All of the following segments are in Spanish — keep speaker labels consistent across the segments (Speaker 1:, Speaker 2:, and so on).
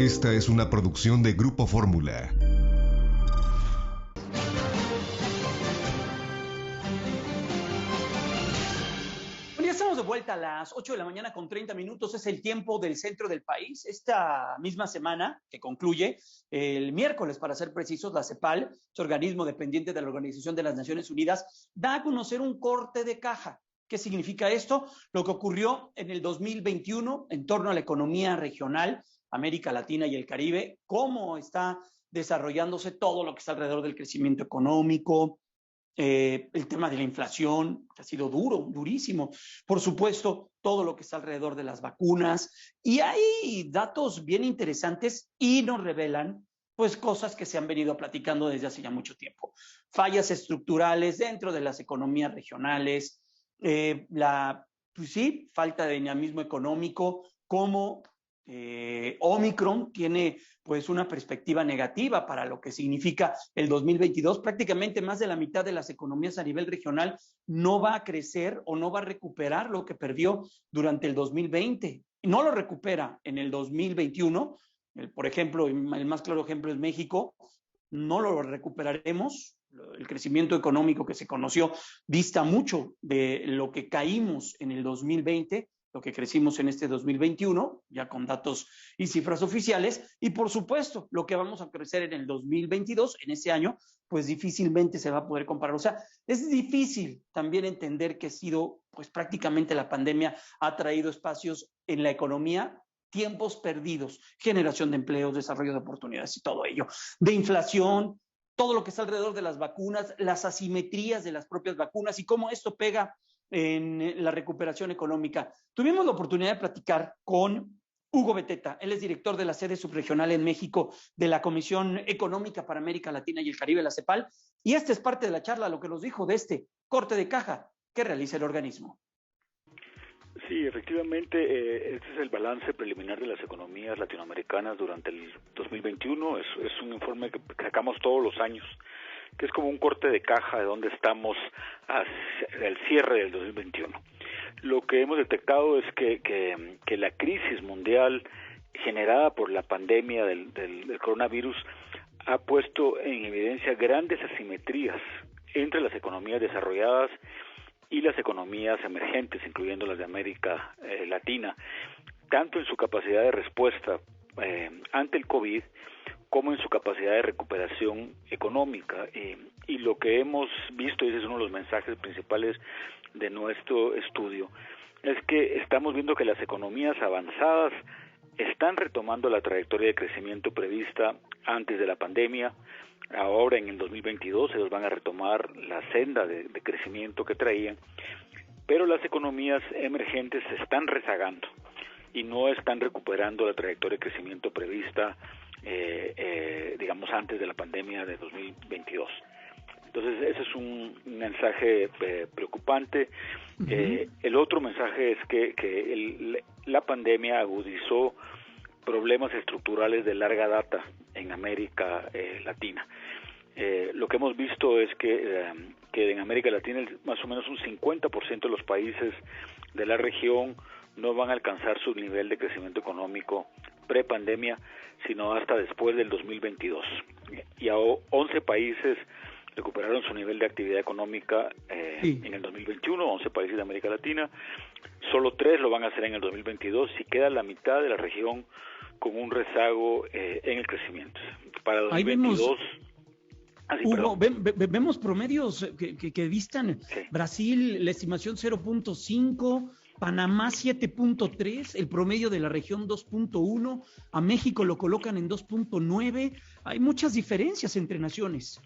Speaker 1: Esta es una producción de Grupo Fórmula.
Speaker 2: Ya estamos de vuelta a las 8 de la mañana con 30 minutos, es el tiempo del centro del país. Esta misma semana, que concluye el miércoles, para ser precisos, la CEPAL, este organismo dependiente de la Organización de las Naciones Unidas, da a conocer un corte de caja. ¿Qué significa esto? Lo que ocurrió en el 2021 en torno a la economía regional, América Latina y el Caribe, cómo está desarrollándose todo lo que está alrededor del crecimiento económico, el tema de la inflación, que ha sido durísimo. Por supuesto, todo lo que está alrededor de las vacunas. Y hay datos bien interesantes y nos revelan pues cosas que se han venido platicando desde hace ya mucho tiempo. Fallas estructurales dentro de las economías regionales, pues sí, falta de dinamismo económico, como Omicron tiene pues una perspectiva negativa para lo que significa el 2022. Prácticamente más de la mitad de las economías a nivel regional no va a crecer o no va a recuperar lo que perdió durante el 2020. No lo recupera en el 2021. Por ejemplo, el más claro ejemplo es México. No lo recuperaremos. El crecimiento económico que se conoció dista mucho de lo que caímos en el 2020, lo que crecimos en este 2021, ya con datos y cifras oficiales, y por supuesto, lo que vamos a crecer en el 2022, en ese año, pues difícilmente se va a poder comparar. O sea, es difícil también entender que ha sido, pues prácticamente la pandemia ha traído espacios en la economía, tiempos perdidos, generación de empleos, desarrollo de oportunidades y todo ello, de inflación, todo lo que está alrededor de las vacunas, las asimetrías de las propias vacunas y cómo esto pega en la recuperación económica. Tuvimos la oportunidad de platicar con Hugo Beteta. Él es director de la sede subregional en México de la Comisión Económica para América Latina y el Caribe, la CEPAL, y esta es parte de la charla, lo que nos dijo de este corte de caja que realiza el organismo.
Speaker 3: Sí, efectivamente, este es el balance preliminar de las economías latinoamericanas durante el 2021. Es un informe que sacamos todos los años, que es como un corte de caja de dónde estamos hacia el cierre del 2021. Lo que hemos detectado es que la crisis mundial generada por la pandemia del coronavirus ha puesto en evidencia grandes asimetrías entre las economías desarrolladas y las economías emergentes, incluyendo las de América Latina, tanto en su capacidad de respuesta ante el COVID como en su capacidad de recuperación económica. Y lo que hemos visto, y ese es uno de los mensajes principales de nuestro estudio, es que estamos viendo que las economías avanzadas están retomando la trayectoria de crecimiento prevista antes de la pandemia. Ahora en el 2022 ellos van a retomar la senda de crecimiento que traían, pero las economías emergentes se están rezagando y no están recuperando la trayectoria de crecimiento prevista digamos antes de la pandemia de 2022. Entonces ese es un mensaje preocupante. El otro mensaje es que la pandemia agudizó problemas estructurales de larga data en América Latina. Lo que hemos visto es que en América Latina más o menos un 50% de los países de la región no van a alcanzar su nivel de crecimiento económico pre-pandemia, sino hasta después del 2022. Y a 11 países recuperaron su nivel de actividad económica en el 2021, 11 países de América Latina, solo 3 lo van a hacer en el 2022, y queda la mitad de la región con un rezago en el crecimiento. Para 2022...
Speaker 2: Hugo, vemos promedios que distan. Sí. Brasil, la estimación 0.5, Panamá 7.3, el promedio de la región 2.1, a México lo colocan en 2.9. Hay muchas diferencias entre naciones.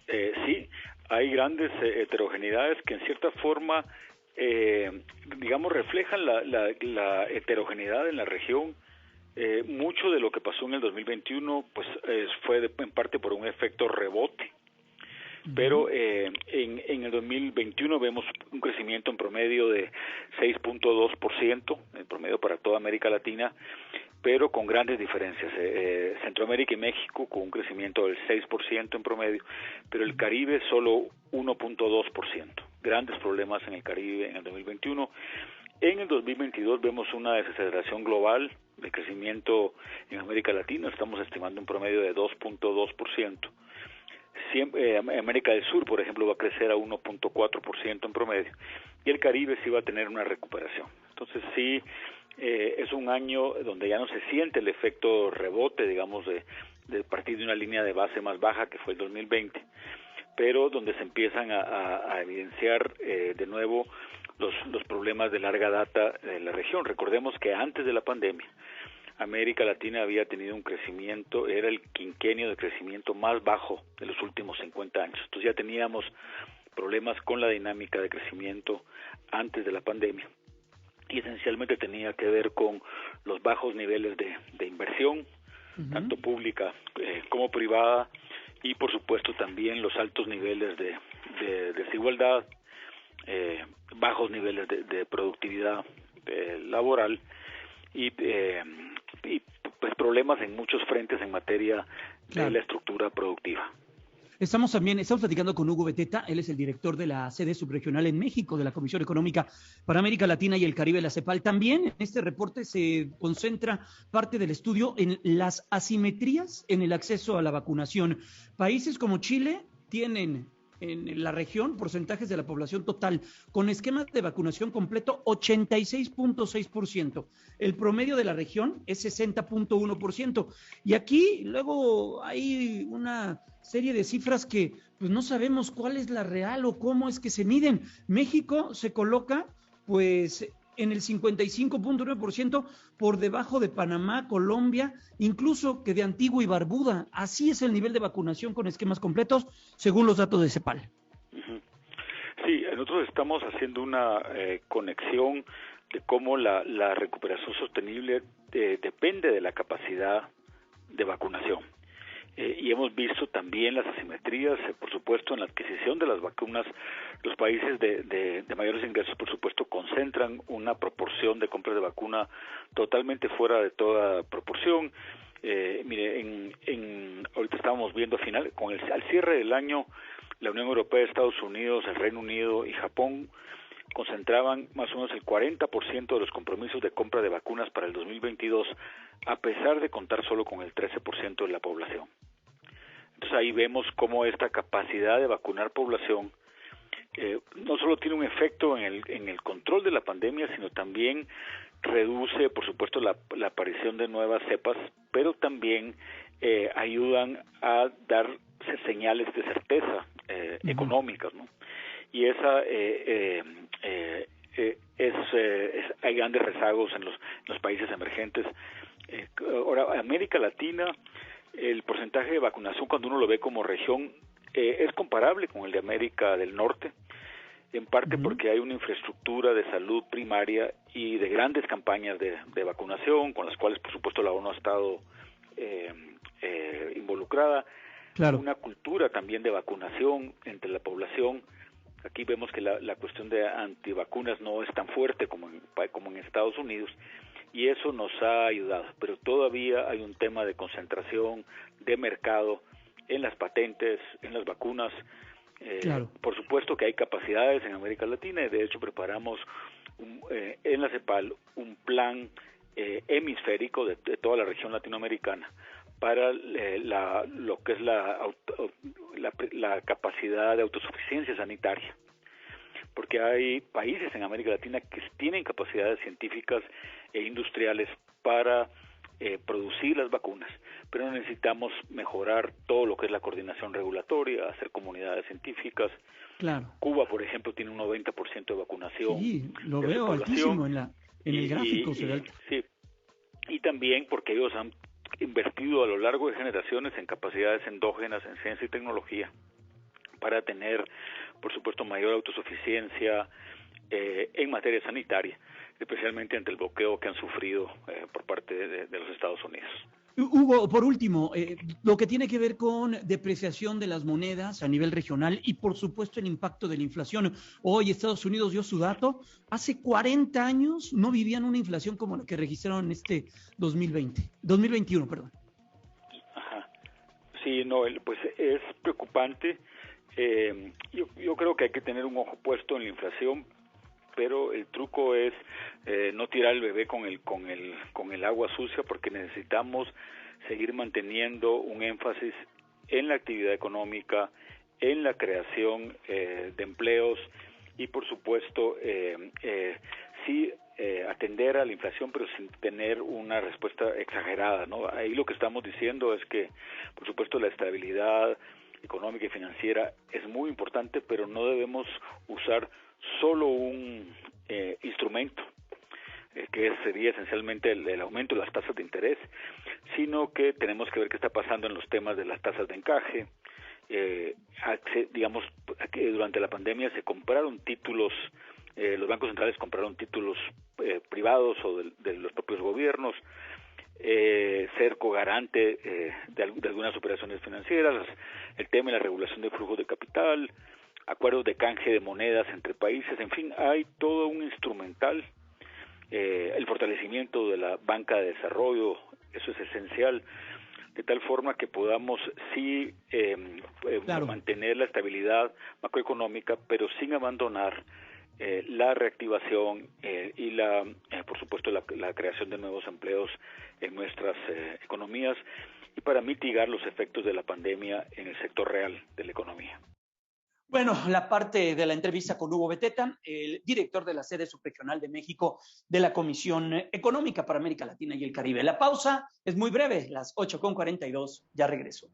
Speaker 3: Sí, hay grandes heterogeneidades que en cierta forma, digamos, reflejan la heterogeneidad en la región. Mucho de lo que pasó en el 2021 pues fue en parte por un efecto rebote, pero en el 2021 vemos un crecimiento en promedio de 6.2%, en promedio para toda América Latina, pero con grandes diferencias. Centroamérica y México con un crecimiento del 6% en promedio, pero el Caribe solo 1.2%. Grandes problemas en el Caribe en el 2021. En el 2022 vemos una desaceleración global de crecimiento en América Latina, estamos estimando un promedio de 2.2%. América del Sur, por ejemplo, va a crecer a 1.4% en promedio, y el Caribe sí va a tener una recuperación. Entonces sí, es un año donde ya no se siente el efecto rebote, digamos, de partir de una línea de base más baja que fue el 2020, pero donde se empiezan a evidenciar de nuevo los problemas de larga data de la región. Recordemos que antes de la pandemia, América Latina había tenido un crecimiento, era el quinquenio de crecimiento más bajo de los últimos 50 años. Entonces ya teníamos problemas con la dinámica de crecimiento antes de la pandemia, y esencialmente tenía que ver con los bajos niveles de inversión, tanto pública como privada, y por supuesto también los altos niveles de desigualdad, bajos niveles de productividad laboral, y pues problemas en muchos frentes en materia de la estructura productiva.
Speaker 2: Estamos platicando con Hugo Beteta, él es el director de la sede subregional en México de la Comisión Económica para América Latina y el Caribe, la CEPAL. También en este reporte se concentra parte del estudio en las asimetrías en el acceso a la vacunación. Países como Chile tienen en la región porcentajes de la población total con esquemas de vacunación completo 86.6%. El promedio de la región es 60.1%. Y aquí luego hay una serie de cifras que pues no sabemos cuál es la real o cómo es que se miden. México se coloca pues en el 55.9% por debajo de Panamá, Colombia, incluso que de Antigua y Barbuda. Así es el nivel de vacunación con esquemas completos, según los datos de CEPAL.
Speaker 3: Sí, nosotros estamos haciendo una conexión de cómo la recuperación sostenible depende de la capacidad de vacunación. Y hemos visto también las asimetrías, por supuesto, en la adquisición de las vacunas. Los países de mayores ingresos, por supuesto, concentran una proporción de compras de vacuna totalmente fuera de toda proporción. Ahorita estábamos viendo al cierre del año, la Unión Europea, Estados Unidos, el Reino Unido y Japón concentraban más o menos el 40% de los compromisos de compra de vacunas para el 2022, a pesar de contar solo con el 13% de la población. Entonces ahí vemos cómo esta capacidad de vacunar población no solo tiene un efecto en el control de la pandemia, sino también reduce, por supuesto, la aparición de nuevas cepas, pero también ayudan a dar señales de certeza económicas, ¿no? Y hay grandes rezagos en los países emergentes. Ahora, América Latina, el porcentaje de vacunación, cuando uno lo ve como región, es comparable con el de América del Norte, en parte porque hay una infraestructura de salud primaria y de grandes campañas de vacunación, con las cuales, por supuesto, la ONU ha estado involucrada. Claro. Una cultura también de vacunación entre la población. Aquí vemos que la cuestión de antivacunas no es tan fuerte como en Estados Unidos, y eso nos ha ayudado, pero todavía hay un tema de concentración de mercado en las patentes, en las vacunas. Claro. Por supuesto que hay capacidades en América Latina, y de hecho preparamos en la CEPAL un plan hemisférico de toda la región latinoamericana para lo que es la capacidad de autosuficiencia sanitaria, porque hay países en América Latina que tienen capacidades científicas e industriales para producir las vacunas, pero necesitamos mejorar todo lo que es la coordinación regulatoria, hacer comunidades científicas. Claro. Cuba, por ejemplo, tiene un 90% de vacunación.
Speaker 2: Sí, lo veo altísimo en el gráfico.
Speaker 3: Sí, y también porque ellos han invertido a lo largo de generaciones en capacidades endógenas en ciencia y tecnología para tener, por supuesto, mayor autosuficiencia en materia sanitaria, especialmente ante el bloqueo que han sufrido por parte de los Estados Unidos.
Speaker 2: Hugo, por último, lo que tiene que ver con depreciación de las monedas a nivel regional y, por supuesto, el impacto de la inflación. Hoy Estados Unidos dio su dato. Hace 40 años no vivían una inflación como la que registraron en este 2021, perdón.
Speaker 3: Ajá. Sí, no, pues es preocupante. Yo creo que hay que tener un ojo puesto en la inflación, pero el truco es no tirar el bebé con el agua sucia, porque necesitamos seguir manteniendo un énfasis en la actividad económica, en la creación de empleos y, por supuesto, sí atender a la inflación, pero sin tener una respuesta exagerada, ¿no? Ahí lo que estamos diciendo es que, por supuesto, la estabilidad económica y financiera es muy importante, pero no debemos usar solo un instrumento, que sería esencialmente el aumento de las tasas de interés, sino que tenemos que ver qué está pasando en los temas de las tasas de encaje. Digamos que durante la pandemia se compraron títulos, los bancos centrales compraron títulos privados o de los propios gobiernos, ser cogarante de algunas operaciones financieras, el tema de la regulación de flujos de capital, acuerdos de canje de monedas entre países, en fin, hay todo un instrumental, el fortalecimiento de la banca de desarrollo, eso es esencial, de tal forma que podamos sí
Speaker 2: Claro.
Speaker 3: mantener la estabilidad macroeconómica, pero sin abandonar la reactivación y por supuesto la creación de nuevos empleos en nuestras economías, y para mitigar los efectos de la pandemia en el sector real de la economía.
Speaker 2: Bueno, la parte de la entrevista con Hugo Beteta, el director de la sede subregional de México de la Comisión Económica para América Latina y el Caribe. La pausa es muy breve, las 8:42, ya regreso.